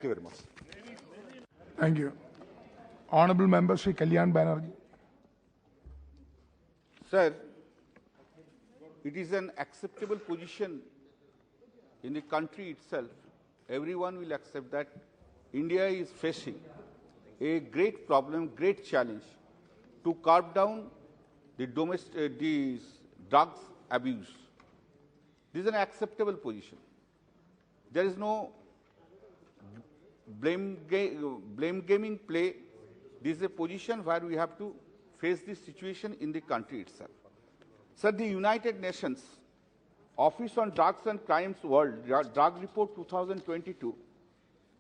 Thank you very much. Thank you. Honorable Member Shri Kalyan Banerjee. Sir, it is an acceptable position in the country itself. Everyone will accept that India is facing a great problem, great challenge to curb down the drugs abuse. This is an acceptable position. There is no blame gaming play. This is a position where we have to face this situation in the country itself. Sir, the United Nations Office on Drugs and Crimes World Drug Report 2022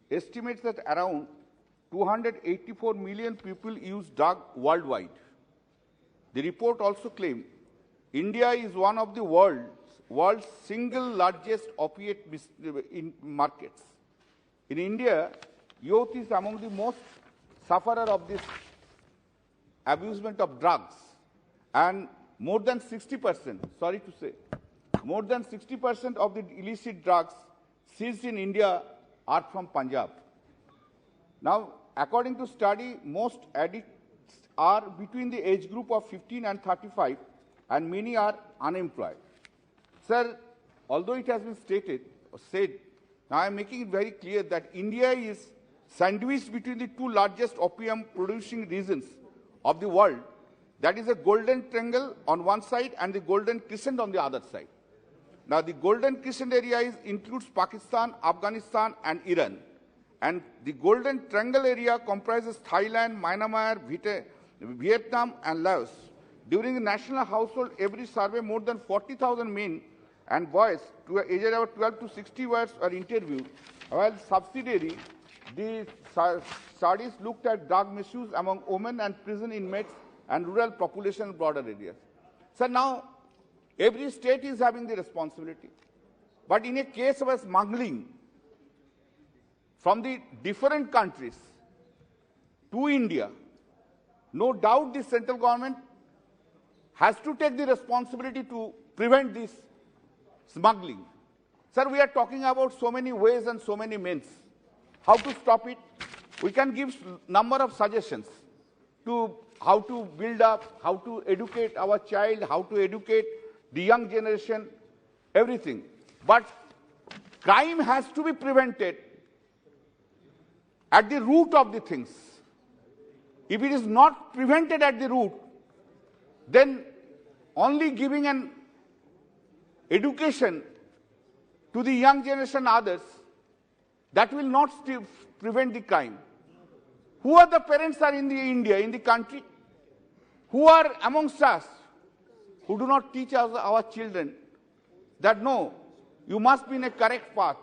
estimates that around 284 million people use drugs worldwide. The report also claims India is one of the world's single largest opiate markets. In India, youth is among the most sufferer of this abusement of drugs, and more than 60%, sorry to say, more than 60% of the illicit drugs seized in India are from Punjab. Now, according to study, most addicts are between the age group of 15 and 35, and many are unemployed. Sir, although it has been stated or said, now I am making it very clear that India is sandwiched between the two largest opium-producing regions of the world. That is a golden triangle on one side and the golden crescent on the other side. Now, the golden crescent area includes Pakistan, Afghanistan, and Iran. And the golden triangle area comprises Thailand, Myanmar, Vietnam, and Laos. During the National Household Every Survey, more than 40,000 men and boys aged about 12 to 60 years were interviewed. While subsidiary, the studies looked at drug misuse among women and prison inmates and rural population in broader areas. So now, every state is having the responsibility. But in a case of smuggling from the different countries to India, no doubt the central government has to take the responsibility to prevent this smuggling. Sir, we are talking about so many ways and so many means. How to stop it? We can give number of suggestions to how to build up, how to educate our child, how to educate the young generation, everything. But crime has to be prevented at the root of the things. If it is not prevented at the root, then only giving an education to the young generation and others, that will not prevent the crime. Who are the parents are in India, in the country? Who are amongst us who do not teach our children that no, you must be in a correct path.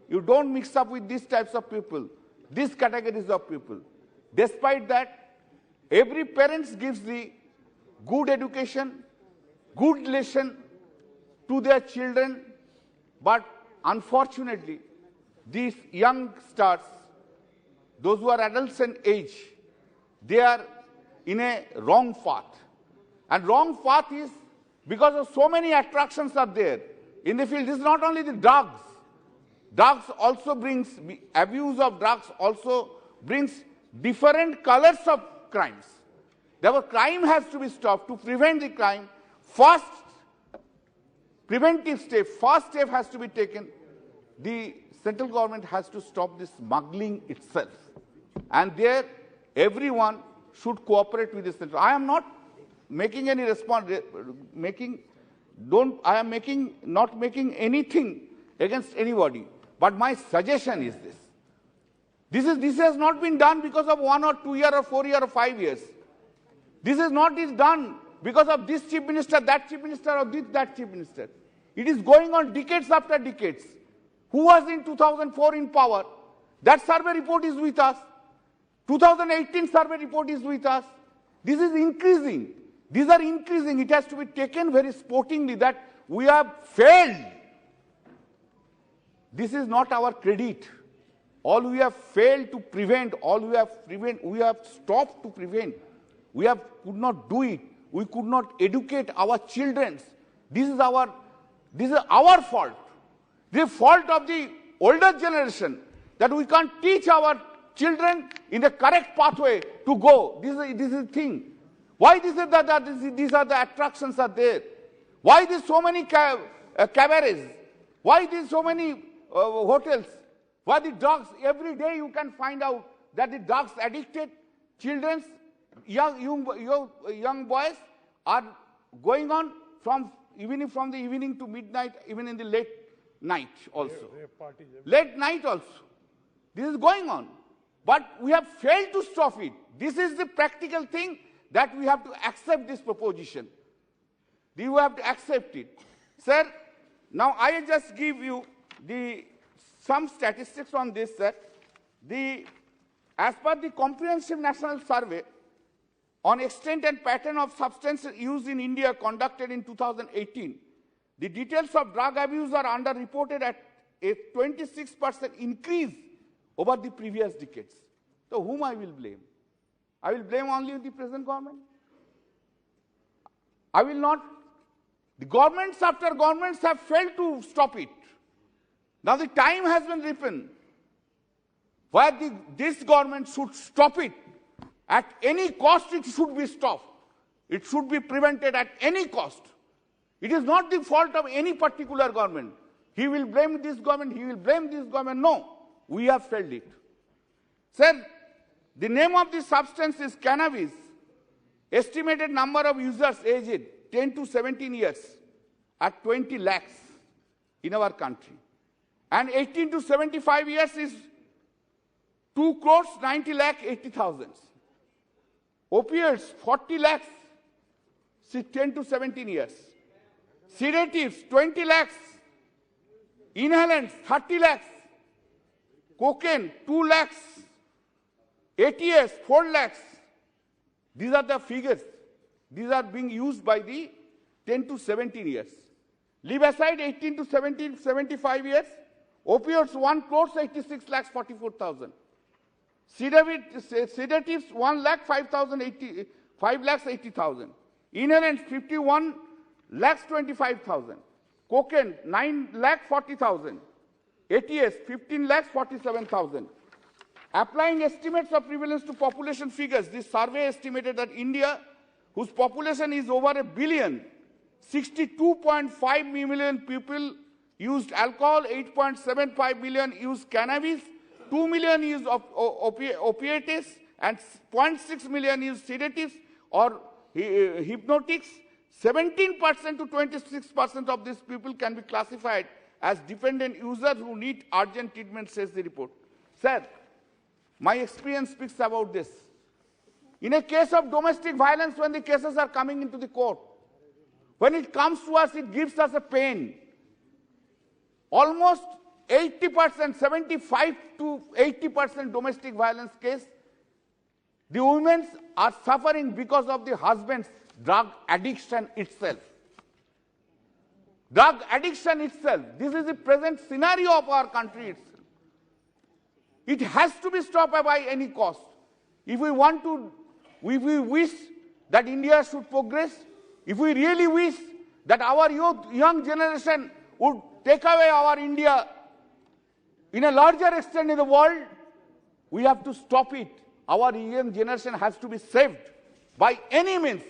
You don't mix up with these types of people, these categories of people. Despite that, every parent gives the good education, good lesson to their children, but unfortunately, these youngsters, those who are adolescent age, they are in a wrong path. And wrong path is because of so many attractions are there in the field. This is not only the drugs. Drugs also brings, abuse of drugs also brings different colors of crimes. Therefore, crime has to be stopped. To prevent the crime, first preventive step, first step has to be taken. The central government has to stop this smuggling itself. And there, everyone should cooperate with the central. I am not making any response, not making anything against anybody. But my suggestion is this. This has not been done because of 1 or 2 years or 4 years or 5 years. This is not done because of this chief minister, that chief minister, or that chief minister. It is going on decades after decades. Who was in 2004 in power? That survey report is with us. 2018 survey report is with us. This is increasing. These are increasing. It has to be taken very sportingly that we have failed. This is not our credit. All we have failed to prevent, we have stopped to prevent. We could not do it. We could not educate our children. This is our fault. The fault of the older generation. that we can't teach our children in the correct pathway to go. This is the thing. Why these are the attractions are there? Why there's so many cabarets? Why there's so many hotels? Why the drugs? Every day you can find out that the drugs addicted children, young boys are going on from the evening to midnight, even in the late night also. Late night also. This is going on. But we have failed to stop it. This is the practical thing that we have to accept this proposition. You have to accept it. Sir, now I just give you some statistics on this, sir. As per the Comprehensive National Survey on extent and pattern of substance use in India conducted in 2018, the details of drug abuse are underreported at a 26% increase over the previous decades. So whom I will blame? I will blame only the present government. I will not. The governments after governments have failed to stop it. Now the time has been ripen where this government should stop it. At any cost it should be stopped. It should be prevented at any cost. It is not the fault of any particular government. He will blame this government, he will blame this government. No, we have failed it. Sir, the name of this substance is cannabis. Estimated number of users aged 10 to 17 years at 20 lakhs in our country. And 18 to 75 years is 2 crores 90 lakh 80,000. Opioids 40 lakhs 10 to 17 years. Sedatives 20 lakhs. Inhalants 30 lakhs. Cocaine 2 lakhs. ATS 4 lakhs. These are the figures. These are being used by the 10 to 17 years. Leave aside 18 to 75 years. Opioids 1 crore 86 lakhs 44,000. Sedatives 1 lakh 5 lakhs 80,000. Inhalants 51 lakhs 25,000. Cocaine 9 lakh 40,000. ATS 15 lakhs 47,000. Applying estimates of prevalence to population figures, this survey estimated that India, whose population is over 1 billion, 62.5 million people used alcohol, 8.75 million used cannabis, 2 million used opiates, and 0.6 million used sedatives or hypnotics. 17% to 26% of these people can be classified as dependent users who need urgent treatment, says the report. Sir, my experience speaks about this. In a case of domestic violence, when the cases are coming into the court, when it comes to us, it gives us a pain. Almost 80%, 75 to 80% domestic violence case, the women are suffering because of the husband's drug addiction itself. Drug addiction itself. This is the present scenario of our country itself. It has to be stopped by any cost. If we want to, if we wish that India should progress, if we really wish that our young generation would take away our India in a larger extent in the world, we have to stop it. Our young generation has to be saved by any means.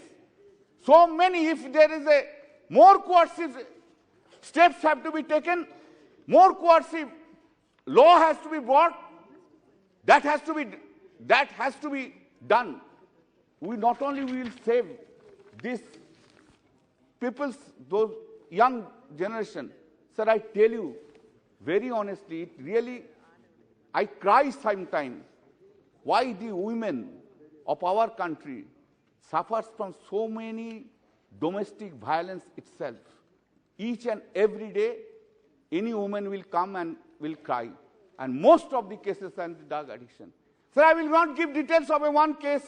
So many, if there is a more coercive steps have to be taken, more coercive law has to be brought, that has to be done. We not only will save this people's, those young generation. Sir, I tell you very honestly, it really, I cry sometimes why the women of our country suffers from so many domestic violence itself. Each and every day, any woman will come and will cry. And most of the cases are the drug addiction. Sir, I will not give details of a one case.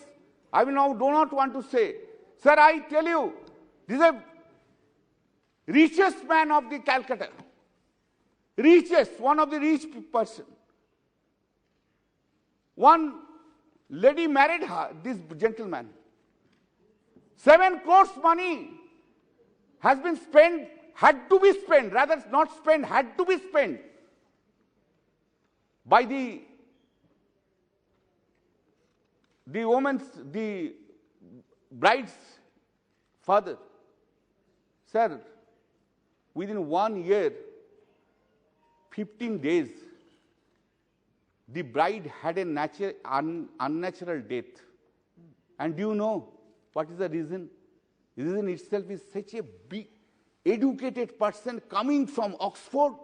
I will now do not want to say. Sir, I tell you, this is a richest man of the Calcutta. Richest, one of the rich person. One lady married her, this gentleman. 7 crores money has been spent, had to be spent, rather not spent, had to be spent by the bride's father. Sir, within 1 year, 15 days, the bride had a unnatural death. And do you know what is the reason? The reason itself is such a big, educated person coming from Oxford,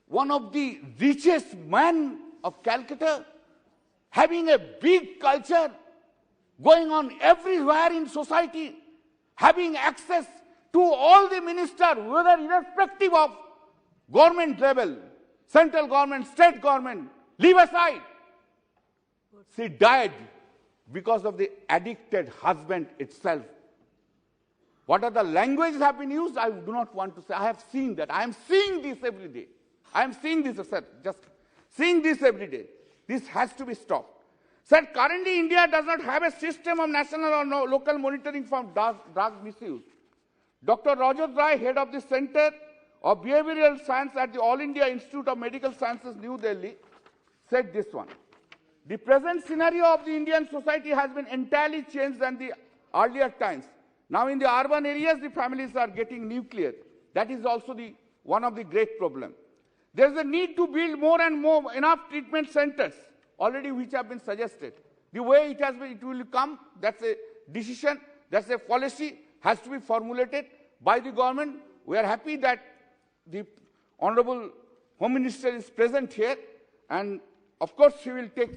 one of the richest men of Calcutta, having a big culture, going on everywhere in society, having access to all the ministers, whether irrespective of government level, central government, state government, leave aside. She died because of the addicted husband itself. What are the languages have been used? I do not want to say. I have seen that. I am seeing this every day. I am seeing this, sir. Just seeing this every day. This has to be stopped. Sir, currently India does not have a system of national or local monitoring for drug misuse. Dr. Rajat Rai, head of the Center of Behavioral Science at the All India Institute of Medical Sciences, New Delhi, said this one. The present scenario of the Indian society has been entirely changed than the earlier times. Now in the urban areas, the families are getting nuclear. That is also one of the great problems. There is a need to build more and more enough treatment centers, already which have been suggested. The way it will come, that's a decision, that's a policy, has to be formulated by the government. We are happy that the Honorable Home Minister is present here, and of course she will take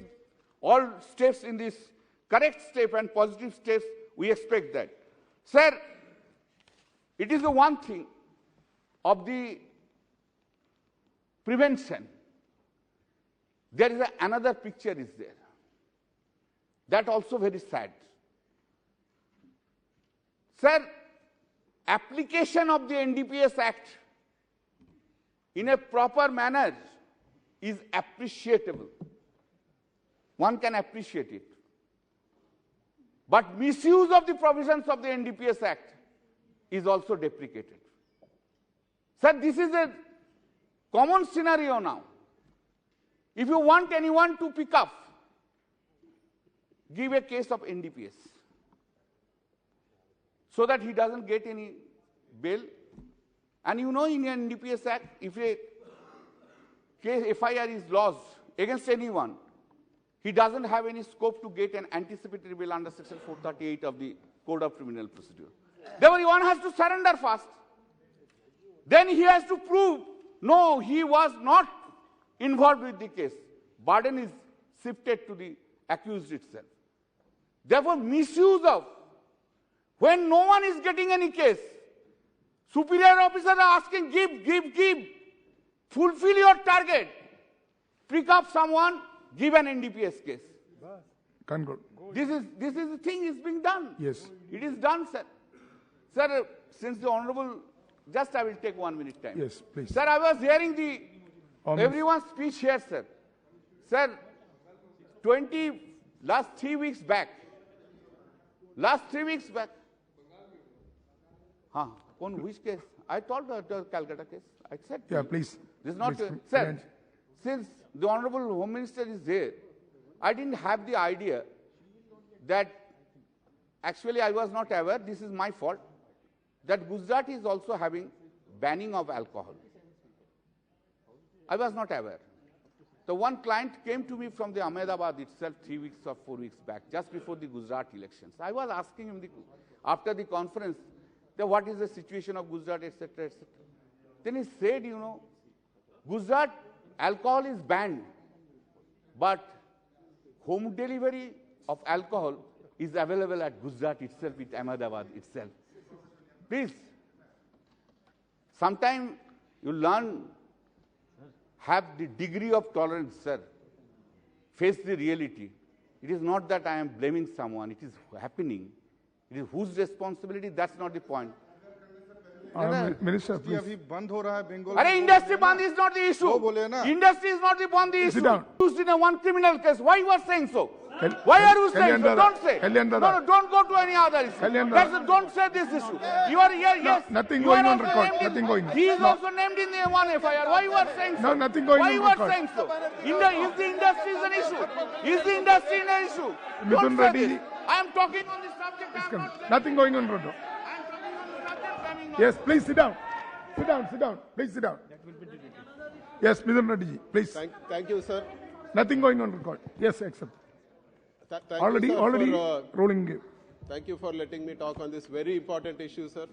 all steps in this correct step and positive steps. We expect that. Sir, it is the one thing of the prevention. There is another picture is there. That also very sad. Sir, application of the NDPS Act in a proper manner is appreciable. One can appreciate it. But misuse of the provisions of the NDPS Act is also deprecated. Sir, this is a common scenario now. If you want anyone to pick up, give a case of NDPS so that he doesn't get any bail. And you know in the NDPS Act, if a case FIR is lodged against anyone, he doesn't have any scope to get an anticipatory bail under Section 438 of the Code of Criminal Procedure. Therefore, one has to surrender first. Then he has to prove, no, he was not involved with the case. Burden is shifted to the accused itself. Therefore, misuse of, when no one is getting any case, superior officers are asking, give, fulfill your target, pick up someone, give an NDPS case. Conclude. This is the thing is being done. Yes. It is done, sir. Sir, since the Honorable, just I will take 1 minute time. Yes, please. Sir, I was hearing everyone's speech here, sir. Sir, last 3 weeks back, which case? I told the Calcutta case. I said, yeah, please. This is not, please, sir, since the Honorable Home Minister is there, I didn't have the idea that, actually I was not aware, this is my fault, that Gujarat is also having banning of alcohol. I was not aware. The one client came to me from the Ahmedabad itself 3 weeks or 4 weeks back, just before the Gujarat elections. I was asking him after the conference, what is the situation of Gujarat, etc., etc. Then he said, you know, Gujarat, alcohol is banned, but home delivery of alcohol is available at Gujarat itself, with Ahmedabad itself. Please, sometime you learn, have the degree of tolerance, sir. Face the reality. It is not that I am blaming someone. It is happening. It is whose responsibility? That's not the point. Minister, कि please. अभी बंद हो रहा है बंगाल अरे industry बंद is not the issue. वो बोले ना। Industry is not the bond the issue. down. Used in a one criminal case. Why you are saying so? Kal- Why are you saying Kalyan so? Dada, Don't say. Kalyan No, Dada. no, don't go to any other issue. Kalyan Dada. Don't say this issue. You are here, yes. nothing You going are on also record, named in- nothing going on. He is No. also named in the one FIR. Why you are saying so? No, nothing going Why on you are record. saying so? Is the industry is an issue? Is the industry an issue? Mithun Don't say Reddy. this. I am talking on the subject. I am not saying. Nothing going on, Roto. I am talking on the subject. I mean, Yes, please sit down. Sit down, sit down. Please sit down. Yes, Mithun Reddy, please. Thank you, sir. Nothing going on record. Yes, accept. Thank Already you, sir, ruling. thank you for letting me talk on this very important issue, sir.